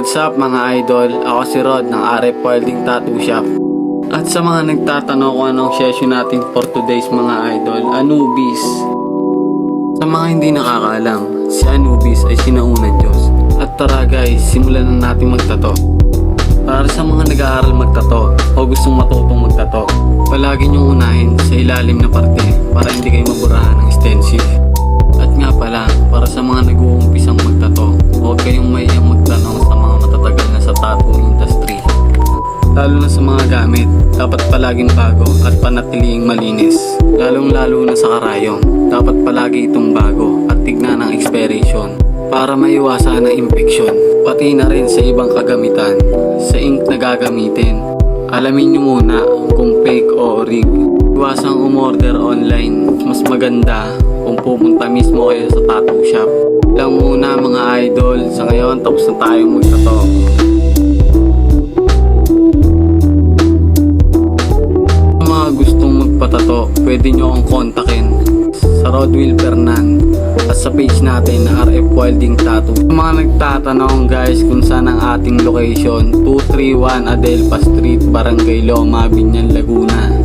What's up mga idol? Ako si Rod ng RF Welding Tattoo Shop. At sa mga nagtatanong kung anong session natin for today's mga idol, Anubis. Sa mga hindi nakakaalam, si Anubis ay sinaunang Diyos. At tara guys, simulan na natin magtato. Para sa mga nag-aaral magtato o gustong matutong magtato, palagi niyong unahin sa ilalim na parte para hindi kayo maburahan ng stencil. At nga pala, para sa mga nag-uumpisang magtato, huwag kayong mahiyang magtanong sa mga matatagal na sa tattoo industry. Lalo na sa mga gamit, dapat palaging bago at panatiling malinis. Lalong-lalo na sa karayong, dapat palagi itong bago at tignan ang expiration para maiwasan ang infection. Pati na rin sa ibang kagamitan, sa ink na gagamitin. Alamin nyo muna kung fake o rig. Iwasang umorder online, mas maganda kung pupunta mismo kayo sa tattoo shop. Lang muna mga idol, sa ngayon tapos na tayong magtato. Sa mga gustong magpatato, pwede nyo akong kontakin sa Rodwill Fernan at sa page natin na RF Welding Tattoo. Sa mga nagtatanong guys kung saan ang ating location, 231 Adelpa Street, Barangay Loma, Binyan, Laguna.